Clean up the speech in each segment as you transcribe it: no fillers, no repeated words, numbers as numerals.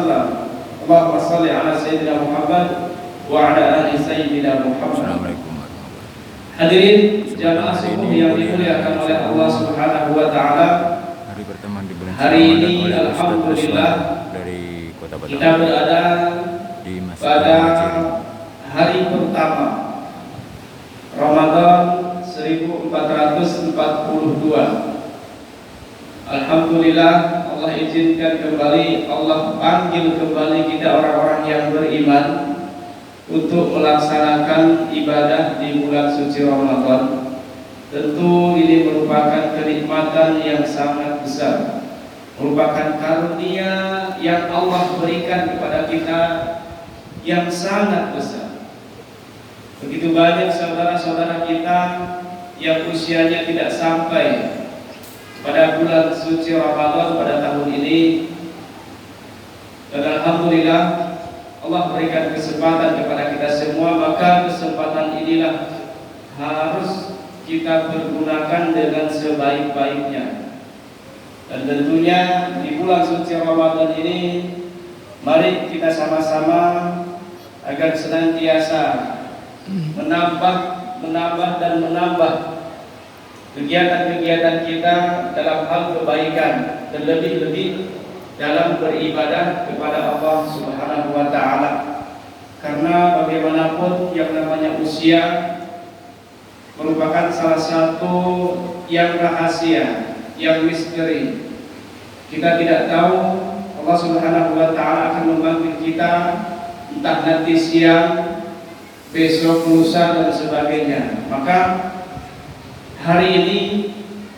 wasallam. Allahumma shalli ala sayyidina Muhammad wa ala ali sayyidina Muhammad. Assalamualaikum. Hadirin jamaah subuh yang dimuliakan oleh Allah Subhanahu wa taala. Hari pertama di bulan Hari ini Ramadan alhamdulillah dari Kota Batam. kita berada Di Masjid pada Al-Muhajirin. hari pertama Ramadan 1442. Alhamdulillah Allah izinkan kembali, Allah panggil kembali kita orang-orang yang beriman untuk melaksanakan ibadah di bulan suci Ramadan. Tentu ini merupakan kenikmatan yang sangat besar, merupakan karunia yang Allah berikan kepada kita yang sangat besar. Begitu banyak saudara-saudara kita yang usianya tidak sampai pada bulan suci Ramadan pada tahun ini, dan alhamdulillah Allah berikan kesempatan kepada kita semua. Maka kesempatan inilah harus kita pergunakan dengan sebaik-baiknya. Dan tentunya di bulan suci Ramadan ini, mari kita sama-sama agar senantiasa menambah dan menambah kegiatan-kegiatan kita dalam hal kebaikan, dan lebih-lebih dalam beribadah kepada Allah Subhanahu wa taala. Karena bagaimanapun yang namanya usia merupakan salah satu yang rahasia, yang misteri. Kita tidak tahu Allah Subhanahu wa taala akan memanggil kita entah nanti siang, besok, lusa dan sebagainya. Maka hari ini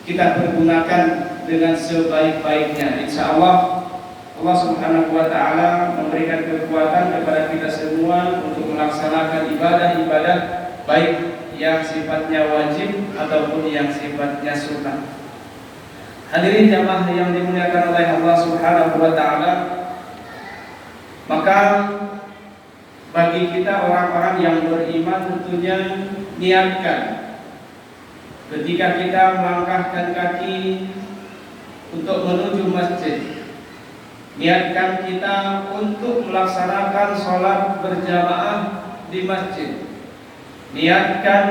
kita pergunakan dengan sebaik-baiknya. Insya Allah Allah Subhanahu wa taala memberikan kekuatan kepada kita semua untuk melaksanakan ibadah-ibadah baik yang sifatnya wajib ataupun yang sifatnya sunnah. Hadirin jamaah yang dimuliakan oleh Allah Subhanahu wa taala, maka bagi kita orang-orang yang beriman tentunya niatkan ketika kita melangkahkan kaki untuk menuju masjid, niatkan kita untuk melaksanakan sholat berjamaah di masjid, niatkan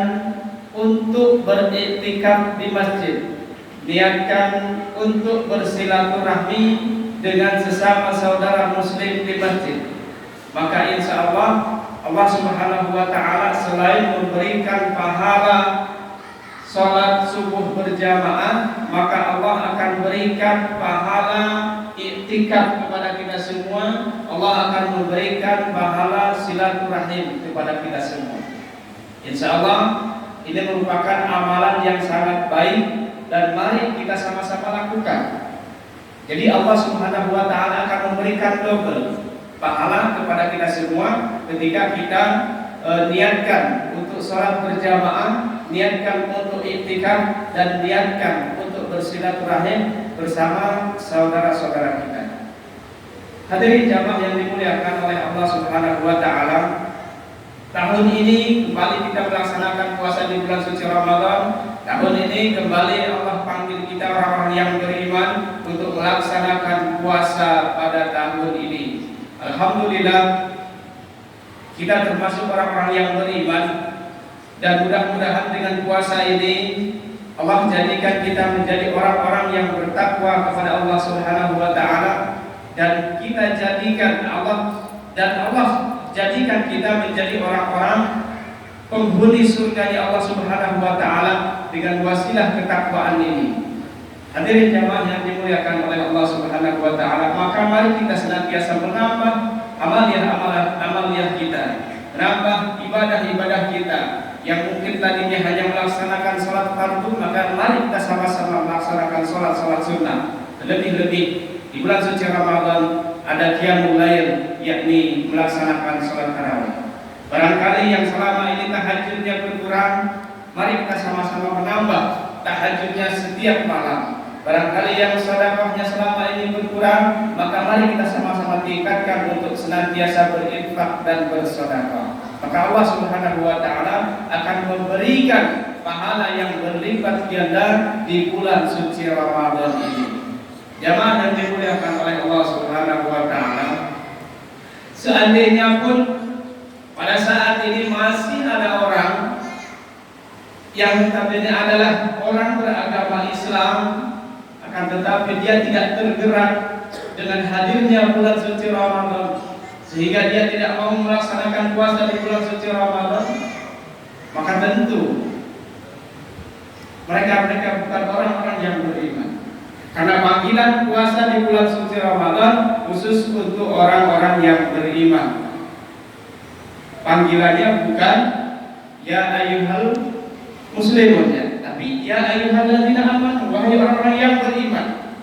untuk beriktikaf di masjid, niatkan untuk bersilaturahmi dengan sesama saudara muslim di masjid. Maka insya Allah Allah Subhanahu wa taala selain memberikan pahala sholat subuh berjamaah, maka Allah akan berikan pahala iktikaf kepada kita semua. Allah akan memberikan pahala silaturahim kepada kita semua. Insya Allah ini merupakan amalan yang sangat baik, dan mari kita sama-sama lakukan. Jadi Allah Subhanahu wa taala akan memberikan double pahala kepada kita semua ketika kita niatkan untuk sholat berjamaah, niatkan untuk iktikaf, dan niatkan untuk bersilaturahim bersama saudara-saudara kita. Hadirin jamaah yang dimuliakan oleh Allah Subhanahu wa taala, tahun ini kembali kita melaksanakan puasa di bulan suci Ramadan. Tahun ini kembali Allah panggil kita orang-orang yang beriman untuk melaksanakan puasa pada tahun ini. Alhamdulillah kita termasuk orang-orang yang beriman, dan mudah-mudahan dengan puasa ini Allah jadikan kita menjadi orang-orang yang bertakwa kepada Allah Subhanahu wa taala, dan kita jadikan Allah jadikan kita menjadi orang-orang penghuni surga Allah Subhanahu wa taala dengan wasilah ketakwaan ini. Hadirin jamaah yang dimuliakan oleh Allah Subhanahu wa taala, maka mari kita senantiasa menambah amaliyah kita, menambah ibadah-ibadah kita yang mungkin tadinya hanya melaksanakan sholat fardu, maka mari kita sama-sama melaksanakan sholat sunnah. Lebih-lebih di bulan suci Ramadan ada qiyamul lail, yakni melaksanakan sholat tarawih. Barangkali yang selama ini tahajudnya berkurang, mari kita sama-sama menambah tahajudnya setiap malam. Barangkali yang sedekahnya selama ini berkurang, maka mari kita sama-sama tingkatkan untuk senantiasa berinfak dan bersedekah. Maka Allah Subhanahu wa taala akan memberikan pahala yang berlipat ganda di bulan suci Ramadan ini. Jamaah yang dimuliakan oleh Allah Subhanahu wa taala, Seandainya pun pada saat ini masih ada orang yang notabene adalah orang beragama Islam, akan tetapi dia tidak tergerak dengan hadirnya bulan suci Ramadan, sehingga dia tidak mau melaksanakan puasa di bulan suci Ramadan, maka tentu mereka bukan orang-orang yang beriman. Karena panggilan puasa di bulan suci Ramadan khusus untuk orang-orang yang beriman. Panggilannya bukan ya ayyuhal muslimun, ya, tapi ya ayyuhalladzina amanu, wahai orang-orang yang beriman.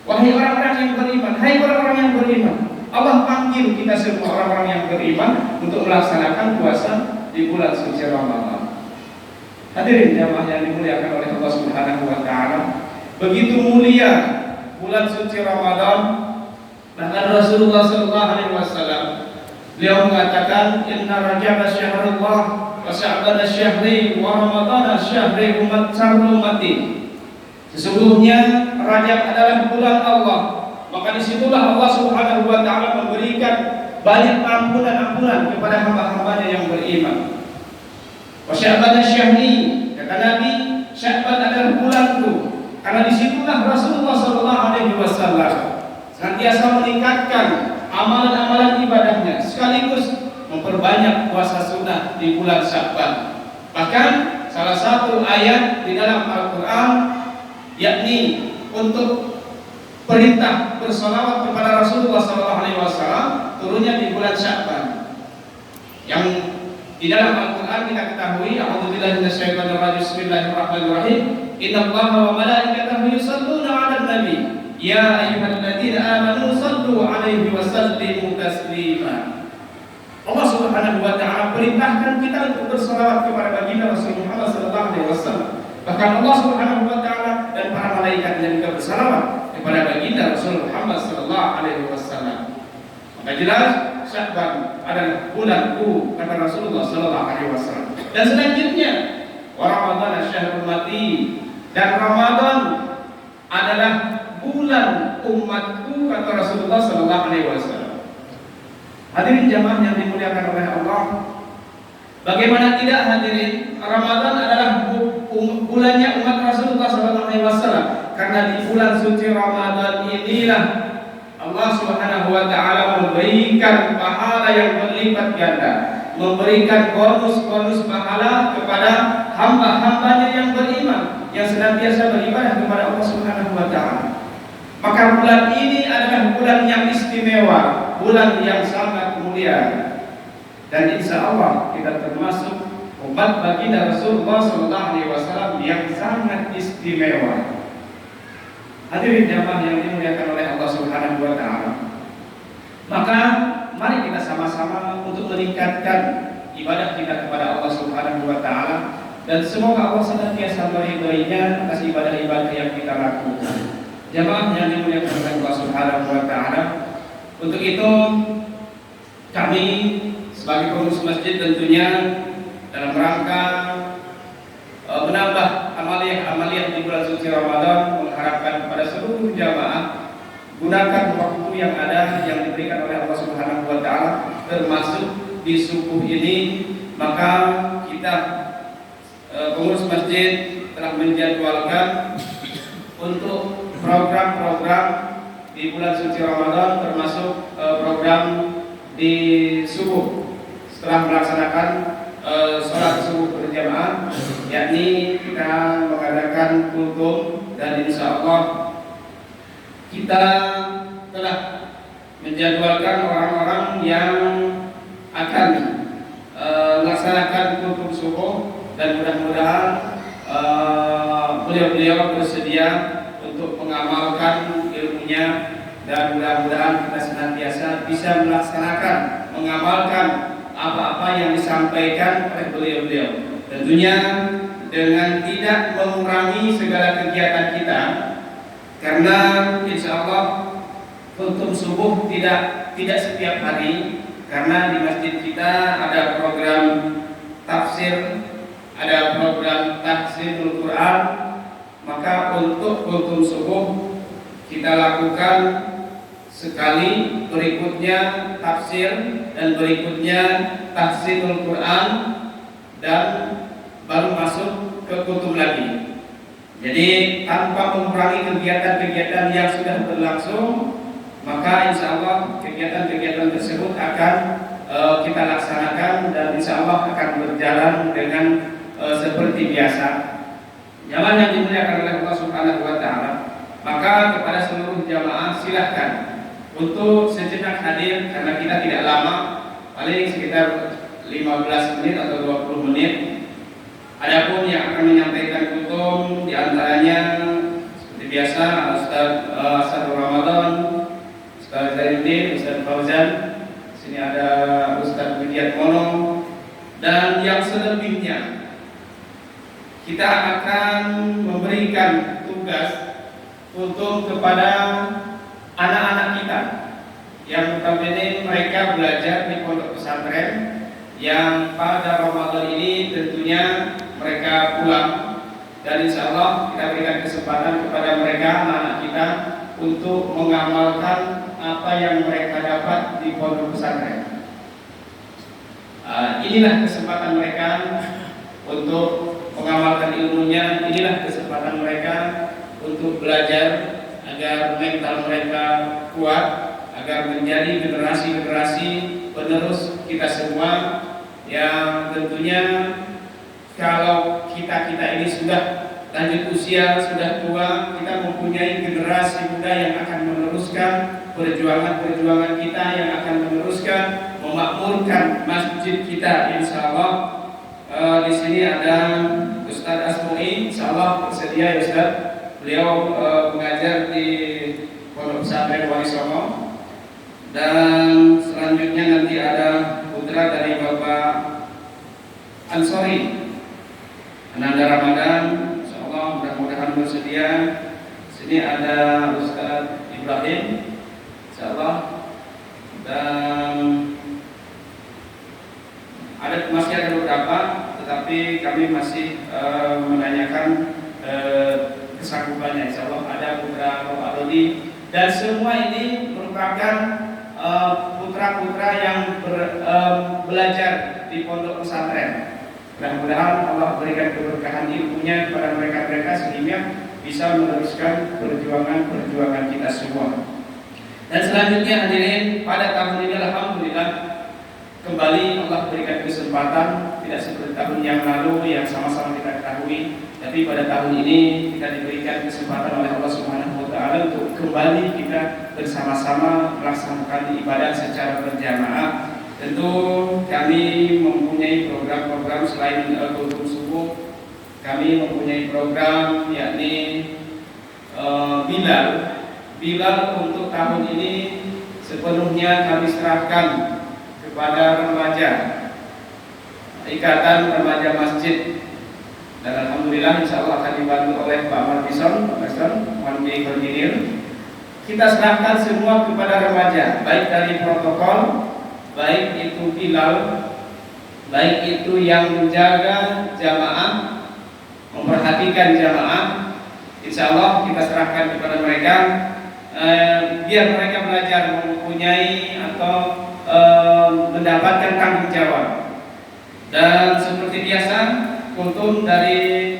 Wahai orang-orang yang beriman, hai orang-orang yang beriman. Allah panggil kita semua orang-orang yang beriman untuk melaksanakan puasa di bulan suci Ramadan. Hadirin jamaah yang dimuliakan oleh Allah Subhanahu wa taala, begitu mulia bulan suci Ramadan. Bahkan Rasulullah sallallahu alaihi wasallam beliau mengatakan, inna Rajab syahrullah wa Sya'ban syahri wa Ramadan syahri ummati. Sesungguhnya Rajab adalah bulan Allah, maka disitulah Allah Subhanahu wa taala memberikan banyak ampunan kepada hamba-hambanya yang beriman. Wa Sya'ban syahri, kata Nabi, Sya'ban adalah bulanku, karena disitulah Rasulullah sallallahu alaihi wasallam senantiasa meningkatkan amalan-amalan ibadahnya, sekaligus memperbanyak puasa sunnah di bulan Sya'ban. Bahkan salah satu ayat di dalam Al-Quran, yakni untuk perintah bersolawat kepada Rasulullah SAW, turunnya di bulan Sya'ban. Yang di dalam Al-Quran kita ketahui, a'udzubillahi minasyaitonir rajim, bismillahirrahmanirrahim, innallaha wa malaikatahu yusholluna 'alan nabi, ya ayyuhalladzina amanu shallu 'alaihi wa sallimu taslima. Allah Subhanahu wa taala perintahkan kita untuk bersolawat kepada baginda Rasul Muhammad sallallahu alaihi wasallam. Bahkan Allah Subhanahu wa taala dan para malaikatnya juga bersolawat kepada baginda Rasul Muhammad sallallahu alaihi wasallam. Maka jelas Sya'ban adalah bulanku, kata Rasulullah sallallahu alaihi wasallam. Dan selanjutnya, wa Ramadan syahrul mati, dan Ramadan adalah bulan umatku, kata Rasulullah sallallahu alaihi wasallam. Hadirin jamaah yang dimuliakan oleh Allah, bagaimana tidak hadirin, Ramadan adalah bulannya umat Rasulullah SAW, karena di bulan suci Ramadan inilah Allah Subhanahu wa taala memberikan pahala yang berlipat ganda, memberikan bonus pahala kepada hamba-hambanya yang beriman, yang senantiasa beribadah kepada Allah Subhanahu wa taala. Maka bulan ini adalah bulan yang istimewa, bulan yang sangat mulia, dan insya Allah kita termasuk umat baginda Rasulullah SAW yang sangat istimewa. Hadirin jamaah yang dimuliakan oleh Allah Subhanahu wa taala. Maka mari kita sama-sama untuk meningkatkan ibadah kita kepada Allah Subhanahu wa taala, dan semoga Allah senantiasa meridhoinya atas ibadah-ibadah yang kita lakukan. Jamaah yang dimuliakan oleh Allah Subhanahu wa taala, untuk itu kami sebagai pengurus masjid tentunya dalam rangka menambah amaliyah di bulan suci Ramadan, mengharapkan kepada seluruh jamaah gunakan waktu yang ada yang diberikan oleh Allah Subhanahu wa taala, termasuk di subuh ini. Maka kita pengurus masjid telah menjadwalkan untuk program-program di bulan suci Ramadan, termasuk program di subuh setelah melaksanakan sholat subuh berjamaah, yakni kita mengadakan kultum, dan insya Allah kita telah menjadwalkan orang-orang yang akan melaksanakan kultum subuh, dan mudah-mudahan beliau-beliau bersedia untuk mengamalkan ilmunya, dan mudah-mudahan kita senantiasa bisa melaksanakan, mengamalkan apa-apa yang disampaikan oleh beliau-beliau. Tentunya dengan tidak mengurangi segala kegiatan kita, karena insya Allah kultum subuh tidak setiap hari, karena di masjid kita ada program tafsir, ada program tahfidz Quran. Maka untuk kultum subuh kita lakukan sekali, berikutnya tafsir, dan berikutnya tafsirul Quran, dan baru masuk ke kutub lagi. Jadi tanpa mengurangi kegiatan-kegiatan yang sudah berlangsung, maka insya Allah kegiatan-kegiatan tersebut akan kita laksanakan dan insya Allah akan berjalan dengan seperti biasa. Jamaah yang dimuliakan oleh Allah Subhanahu wa Ta'ala, maka kepada seluruh jamaah silahkan untuk sejenak hadir, karena kita tidak lama, paling sekitar 15 menit atau 20 menit. Adapun yang akan menyampaikan kutum diantaranya seperti biasa Ustaz Asrul Ramadan, Ustaz Zainuddin, Ustaz Fauzan, sini ada Ustaz Widiat Mono, dan yang selebihnya kita akan memberikan tugas untuk kepada anak-anak kita yang notabene mereka belajar di pondok pesantren, yang pada Ramadan ini tentunya mereka pulang, dan insya Allah kita berikan kesempatan kepada mereka, anak-anak kita, untuk mengamalkan apa yang mereka dapat di pondok pesantren. Inilah kesempatan mereka untuk mengamalkan ilmunya, inilah kesempatan mereka untuk belajar agar mental mereka kuat, agar menjadi generasi-generasi penerus kita semua, yang tentunya kalau kita ini sudah lanjut usia, sudah tua, kita mempunyai generasi muda yang akan meneruskan perjuangan-perjuangan kita, yang akan meneruskan memakmurkan masjid kita, insya Allah. Di sini ada Ustaz Asmui, insya Allah bersedia ya Ustaz. Beliau mengajar di Pondok Pesantren Wali Songo, dan selanjutnya nanti ada putra dari Bapak Ansori, Ananda Ramadan, insya Allah mudah-mudahan bersedia. Sini ada Ustaz Ibrahim, insya Allah, dan masih ada beberapa, tetapi kami masih menanyakan kesanggupannya. Insya Allah ada putra Bapak Rodi, dan semua ini merupakan putra-putra yang belajar di pondok pesantren. Mudah-mudahan Allah berikan keberkahan ilmunya kepada mereka-mereka sehingga bisa meneruskan perjuangan-perjuangan kita semua. Dan selanjutnya hadirin, pada tahun ini alhamdulillah kembali Allah berikan kesempatan, tidak seperti tahun yang lalu yang sama-sama kita ketahui, tapi pada tahun ini kita diberikan kesempatan oleh Allah Subhanahu wa Ta'ala untuk kembali kita bersama-sama melaksanakan ibadah secara berjamaah. Tentu kami mempunyai program-program selain kultum subuh, kami mempunyai program yakni Bilal untuk tahun ini sepenuhnya kami serahkan kepada remaja, Ikatan Remaja Masjid, dan alhamdulillah insya Allah akan dibantu oleh Pak Martison, One Day Koordinir. Kita serahkan semua kepada remaja, baik dari protokol, baik itu Bilal, baik itu yang menjaga jamaah, memperhatikan jamaah. Insya Allah kita serahkan kepada mereka, biar mereka belajar mempunyai atau mendapatkan tanggung jawab. Dan seperti biasa, kultum dari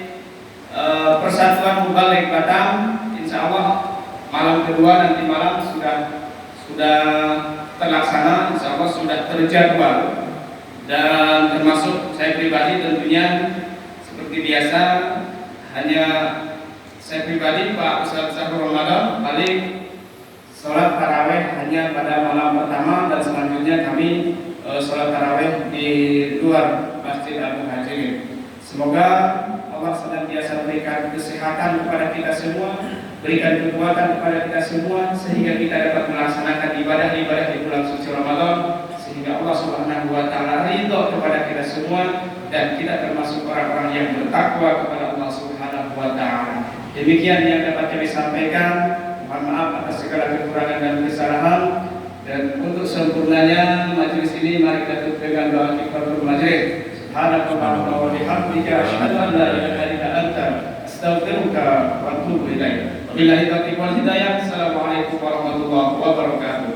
Persatuan Mubalik Batam, insya Allah malam kedua nanti malam sudah terlaksana, insya Allah sudah terjadwal. Dan termasuk saya pribadi tentunya seperti biasa, hanya saya pribadi Pak Ustaz Asrul Ramadan paling sholat taraweh hanya pada malam pertama, dan selanjutnya kami sholat taraweh di luar Masjid Abu Hajirin. Semoga Allah senantiasa berikan kesehatan kepada kita semua, berikan kekuatan kepada kita semua, sehingga kita dapat melaksanakan ibadah-ibadah di bulan suci Ramadan, sehingga Allah Subhanahu wa Ta'ala ridho kepada kita semua, dan kita termasuk orang-orang yang bertakwa kepada Allah Subhanahu wa Ta'ala. Demikian yang dapat kami sampaikan. Mohon maaf atas segala kekurangan dan kesalahan. Dan untuk sempurnanya majelis ini, mari kita tutup dengan doa kifaratul majelis. Subhanakallahumma wa bihamdika, asyhadu an la ilaha illa anta, astaghfiruka wa atubu ilaik. Wabillahi taufiq wal hidayah. Assalamualaikum warahmatullahi wabarakatuh.